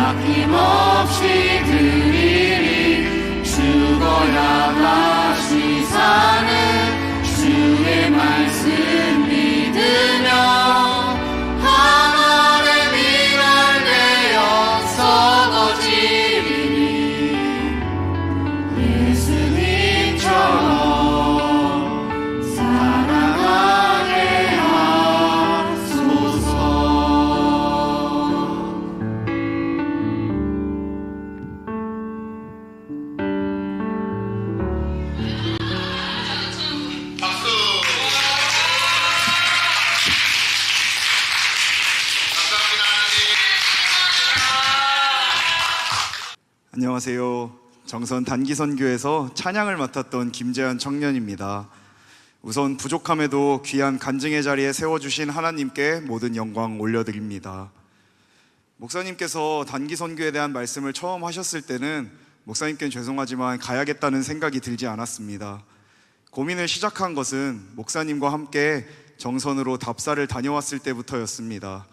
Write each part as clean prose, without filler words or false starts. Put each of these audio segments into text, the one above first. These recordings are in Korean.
아낌없이 드리리. 죽어야 다시 사는 주의 말씀 믿으며 하늘의 미랄 되어 썩어지리니 예수님처럼 살아가게 하소서. 박수. 감사합니다, 하나님. 안녕하세요. 정선 단기선교에서 찬양을 맡았던 김재한 청년입니다. 우선 부족함에도 귀한 간증의 자리에 세워주신 하나님께 모든 영광 올려드립니다. 목사님께서 단기선교에 대한 말씀을 처음 하셨을 때는 목사님께는 죄송하지만 가야겠다는 생각이 들지 않았습니다. 고민을 시작한 것은 목사님과 함께 정선으로 답사를 다녀왔을 때부터였습니다.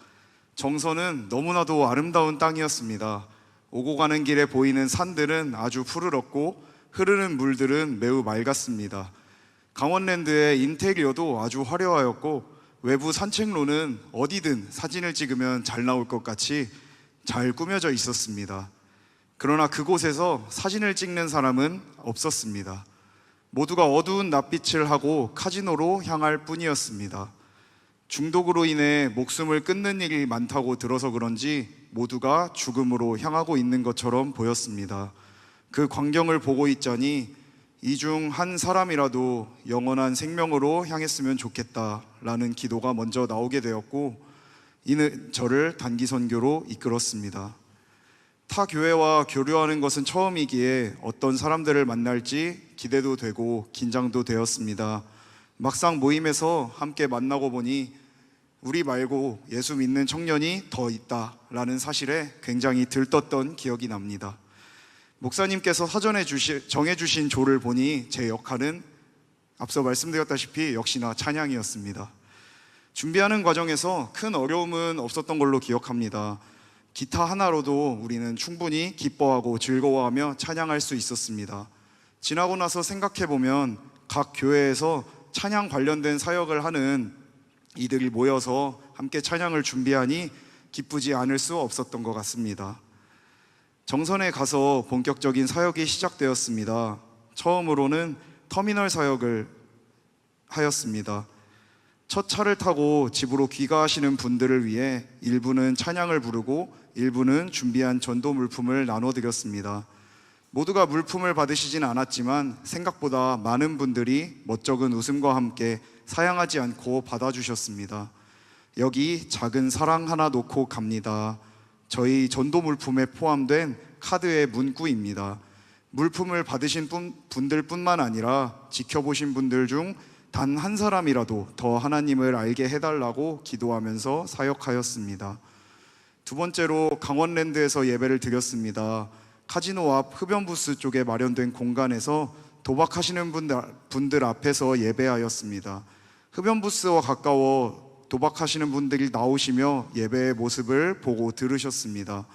정선은 너무나도 아름다운 땅이었습니다. 오고 가는 길에 보이는 산들은 아주 푸르렀고 흐르는 물들은 매우 맑았습니다. 강원랜드의 인테리어도 아주 화려하였고 외부 산책로는 어디든 사진을 찍으면 잘 나올 것 같이 잘 꾸며져 있었습니다. 그러나 그곳에서 사진을 찍는 사람은 없었습니다. 모두가 어두운 낯빛을 하고 카지노로 향할 뿐이었습니다. 중독으로 인해 목숨을 끊는 일이 많다고 들어서 그런지 모두가 죽음으로 향하고 있는 것처럼 보였습니다. 그 광경을 보고 있자니 이 중 한 사람이라도 영원한 생명으로 향했으면 좋겠다라는 기도가 먼저 나오게 되었고, 이는 저를 단기선교로 이끌었습니다. 타 교회와 교류하는 것은 처음이기에 어떤 사람들을 만날지 기대도 되고 긴장도 되었습니다. 막상 모임에서 함께 만나고 보니 우리 말고 예수 믿는 청년이 더 있다라는 사실에 굉장히 들떴던 기억이 납니다. 목사님께서 사전에 정해주신 조를 보니 제 역할은 앞서 말씀드렸다시피 역시나 찬양이었습니다. 준비하는 과정에서 큰 어려움은 없었던 걸로 기억합니다. 기타 하나로도 우리는 충분히 기뻐하고 즐거워하며 찬양할 수 있었습니다. 지나고 나서 생각해보면 각 교회에서 찬양 관련된 사역을 하는 이들이 모여서 함께 찬양을 준비하니 기쁘지 않을 수 없었던 것 같습니다. 정선에 가서 본격적인 사역이 시작되었습니다. 처음으로는 터미널 사역을 하였습니다. 첫 차를 타고 집으로 귀가하시는 분들을 위해 일부는 찬양을 부르고 일부는 준비한 전도 물품을 나눠드렸습니다. 모두가 물품을 받으시진 않았지만 생각보다 많은 분들이 멋쩍은 웃음과 함께 사양하지 않고 받아주셨습니다. 여기 작은 사랑 하나 놓고 갑니다. 저희 전도 물품에 포함된 카드의 문구입니다. 물품을 받으신 분들뿐만 아니라 지켜보신 분들 중 단 한 사람이라도 더 하나님을 알게 해달라고 기도하면서 사역하였습니다. 두 번째로 강원랜드에서 예배를 드렸습니다. 카지노 앞 흡연부스 쪽에 마련된 공간에서 도박하시는 분들 앞에서 예배하였습니다. 흡연부스와 가까워 도박하시는 분들이 나오시며 예배의 모습을 보고 들으셨습니다.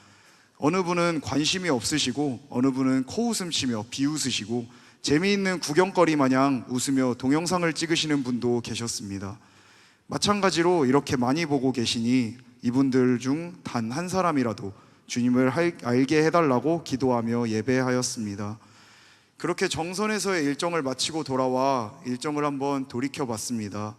어느 분은 관심이 없으시고 어느 분은 코웃음 치며 비웃으시고 재미있는 구경거리 마냥 웃으며 동영상을 찍으시는 분도 계셨습니다. 마찬가지로 이렇게 많이 보고 계시니 이분들 중 단 한 사람이라도 주님을 알게 해달라고 기도하며 예배하였습니다. 그렇게 정선에서의 일정을 마치고 돌아와 일정을 한번 돌이켜봤습니다.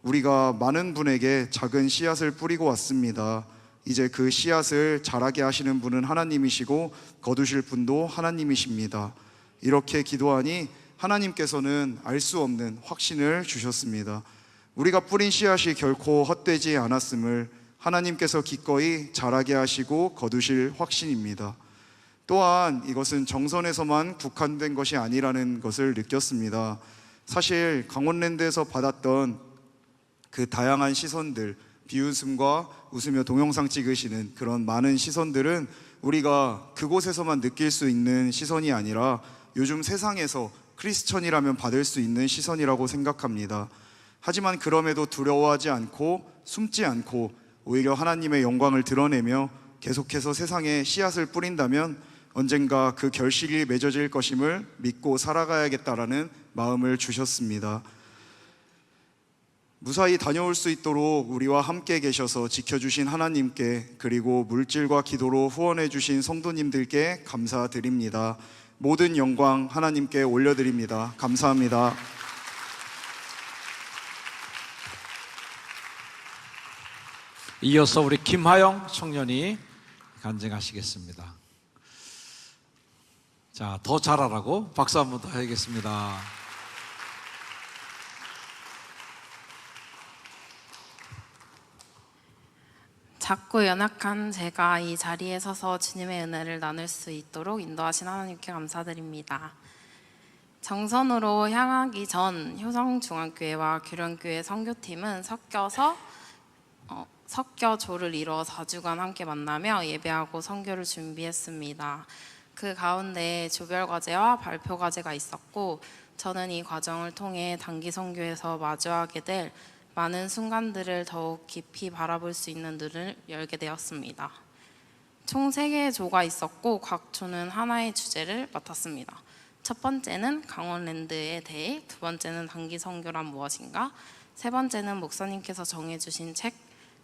우리가 많은 분에게 작은 씨앗을 뿌리고 왔습니다. 이제 그 씨앗을 자라게 하시는 분은 하나님이시고 거두실 분도 하나님이십니다. 이렇게 기도하니 하나님께서는 알 수 없는 확신을 주셨습니다. 우리가 뿌린 씨앗이 결코 헛되지 않았음을 하나님께서 기꺼이 자라게 하시고 거두실 확신입니다. 또한 이것은 정선에서만 국한된 것이 아니라는 것을 느꼈습니다. 사실 강원랜드에서 받았던 그 다양한 시선들, 비웃음과 웃으며 동영상 찍으시는 그런 많은 시선들은 우리가 그곳에서만 느낄 수 있는 시선이 아니라 요즘 세상에서 크리스천이라면 받을 수 있는 시선이라고 생각합니다. 하지만 그럼에도 두려워하지 않고 숨지 않고 오히려 하나님의 영광을 드러내며 계속해서 세상에 씨앗을 뿌린다면 언젠가 그 결실이 맺어질 것임을 믿고 살아가야겠다라는 마음을 주셨습니다. 무사히 다녀올 수 있도록 우리와 함께 계셔서 지켜주신 하나님께, 그리고 물질과 기도로 후원해 주신 성도님들께 감사드립니다. 모든 영광 하나님께 올려드립니다. 감사합니다. 이어서 우리 김하영 청년이 간증하시겠습니다. 자, 더 잘하라고 박수 한번 더 해야겠습니다. 작고 연약한 제가 이 자리에 서서 주님의 은혜를 나눌 수 있도록 인도하신 하나님께 감사드립니다. 정선으로 향하기 전 효성중앙교회와 규련교회 선교팀은 섞여 조를 이뤄 4주간 함께 만나며 예배하고 선교를 준비했습니다. 그 가운데 조별과제와 발표과제가 있었고, 저는 이 과정을 통해 단기 선교에서 마주하게 될 많은 순간들을 더욱 깊이 바라볼 수 있는 눈을 열게 되었습니다. 총 3개의 조가 있었고 각 조는 하나의 주제를 맡았습니다. 첫 번째는 강원랜드에 대해, 두 번째는 단기 선교란 무엇인가, 세 번째는 목사님께서 정해주신 책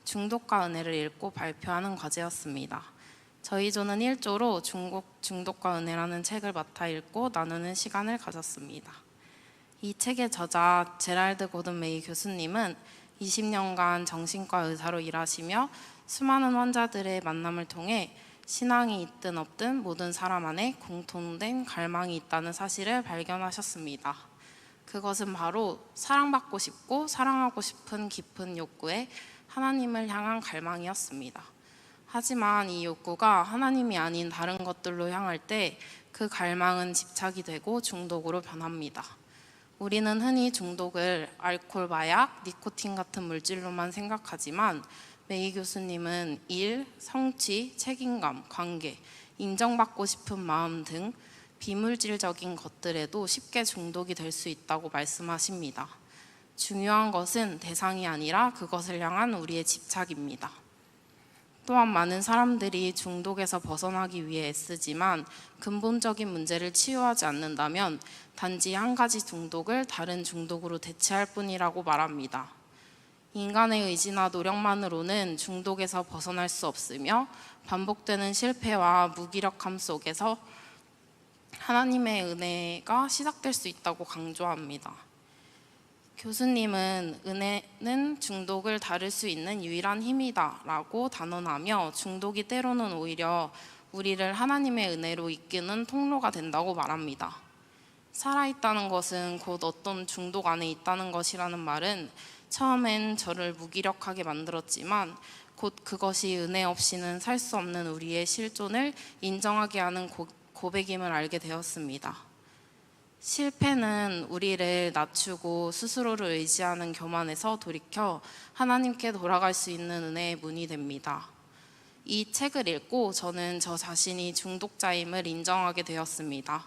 중독과 은혜를 읽고 발표하는 과제였습니다. 저희 조는 1조로 중독과 은혜라는 책을 맡아 읽고 나누는 시간을 가졌습니다. 이 책의 저자 제랄드 고든 메이 교수님은 20년간 정신과 의사로 일하시며 수많은 환자들의 만남을 통해 신앙이 있든 없든 모든 사람 안에 공통된 갈망이 있다는 사실을 발견하셨습니다. 그것은 바로 사랑받고 싶고 사랑하고 싶은 깊은 욕구에 하나님을 향한 갈망이었습니다. 하지만 이 욕구가 하나님이 아닌 다른 것들로 향할 때 그 갈망은 집착이 되고 중독으로 변합니다. 우리는 흔히 중독을 알코올, 마약, 니코틴 같은 물질로만 생각하지만 메이 교수님은 일, 성취, 책임감, 관계, 인정받고 싶은 마음 등 비물질적인 것들에도 쉽게 중독이 될 수 있다고 말씀하십니다. 중요한 것은 대상이 아니라 그것을 향한 우리의 집착입니다. 또한 많은 사람들이 중독에서 벗어나기 위해 애쓰지만 근본적인 문제를 치유하지 않는다면 단지 한 가지 중독을 다른 중독으로 대체할 뿐이라고 말합니다. 인간의 의지나 노력만으로는 중독에서 벗어날 수 없으며 반복되는 실패와 무기력함 속에서 하나님의 은혜가 시작될 수 있다고 강조합니다. 교수님은 은혜는 중독을 다룰 수 있는 유일한 힘이다 라고 단언하며 중독이 때로는 오히려 우리를 하나님의 은혜로 이끄는 통로가 된다고 말합니다. 살아있다는 것은 곧 어떤 중독 안에 있다는 것이라는 말은 처음엔 저를 무기력하게 만들었지만 곧 그것이 은혜 없이는 살 수 없는 우리의 실존을 인정하게 하는 고백임을 알게 되었습니다. 실패는 우리를 낮추고 스스로를 의지하는 교만에서 돌이켜 하나님께 돌아갈 수 있는 은혜의 문이 됩니다. 이 책을 읽고 저는 저 자신이 중독자임을 인정하게 되었습니다.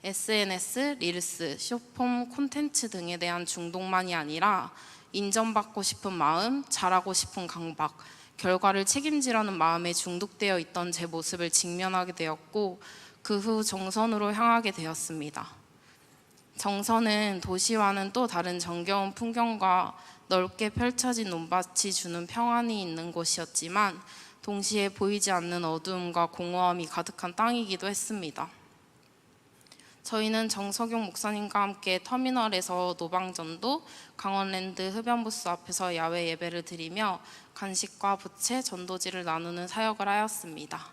SNS, 릴스, 숏폼 콘텐츠 등에 대한 중독만이 아니라 인정받고 싶은 마음, 잘하고 싶은 강박, 결과를 책임지려는 마음에 중독되어 있던 제 모습을 직면하게 되었고 그 후 정선으로 향하게 되었습니다. 정선은 도시와는 또 다른 정겨운 풍경과 넓게 펼쳐진 논밭이 주는 평안이 있는 곳이었지만 동시에 보이지 않는 어두움과 공허함이 가득한 땅이기도 했습니다. 저희는 정석용 목사님과 함께 터미널에서 노방전도, 강원랜드 흡연부스 앞에서 야외 예배를 드리며 간식과 부채, 전도지를 나누는 사역을 하였습니다.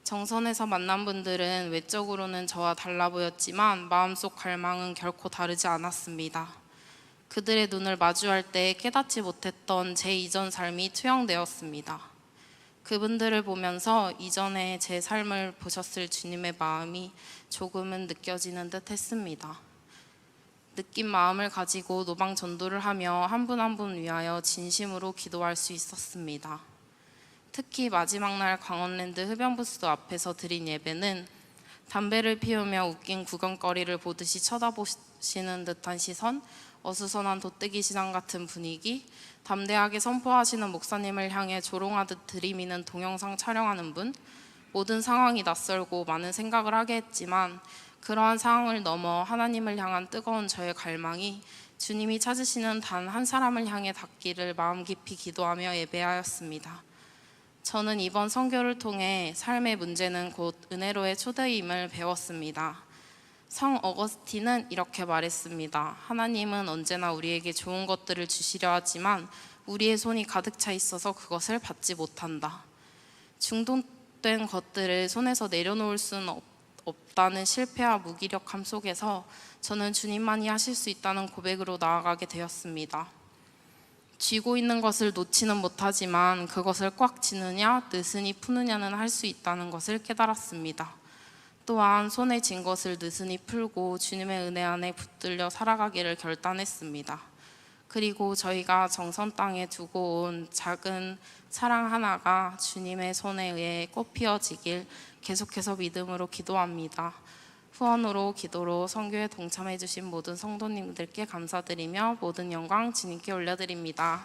정선에서 만난 분들은 외적으로는 저와 달라 보였지만 마음속 갈망은 결코 다르지 않았습니다. 그들의 눈을 마주할 때 깨닫지 못했던 제 이전 삶이 투영되었습니다. 그분들을 보면서 이전에 제 삶을 보셨을 주님의 마음이 조금은 느껴지는 듯 했습니다. 느낀 마음을 가지고 노방 전도를 하며 한 분 한 분 위하여 진심으로 기도할 수 있었습니다. 특히 마지막 날 강원랜드 흡연부스 앞에서 드린 예배는 담배를 피우며 웃긴 구경거리를 보듯이 쳐다보시는 듯한 시선, 어수선한 도떼기 시장 같은 분위기, 담대하게 선포하시는 목사님을 향해 조롱하듯 들이미는 동영상 촬영하는 분, 모든 상황이 낯설고 많은 생각을 하게 했지만 그러한 상황을 넘어 하나님을 향한 뜨거운 저의 갈망이 주님이 찾으시는 단 한 사람을 향해 닿기를 마음 깊이 기도하며 예배하였습니다. 저는 이번 선교를 통해 삶의 문제는 곧 은혜로의 초대임을 배웠습니다. 성 어거스틴은 이렇게 말했습니다. 하나님은 언제나 우리에게 좋은 것들을 주시려 하지만 우리의 손이 가득 차 있어서 그것을 받지 못한다. 중독된 것들을 손에서 내려놓을 수는 없다는 실패와 무기력함 속에서 저는 주님만이 하실 수 있다는 고백으로 나아가게 되었습니다. 쥐고 있는 것을 놓지는 못하지만 그것을 꽉 쥐느냐 느슨히 푸느냐는 할 수 있다는 것을 깨달았습니다. 또한 손에 쥔 것을 느슨히 풀고 주님의 은혜 안에 붙들려 살아가기를 결단했습니다. 그리고 저희가 정선 땅에 두고 온 작은 사랑 하나가 주님의 손에 의해 꽃피어지길 계속해서 믿음으로 기도합니다. 후원으로 기도로 선교에 동참해 주신 모든 성도님들께 감사드리며 모든 영광 주님께 올려드립니다.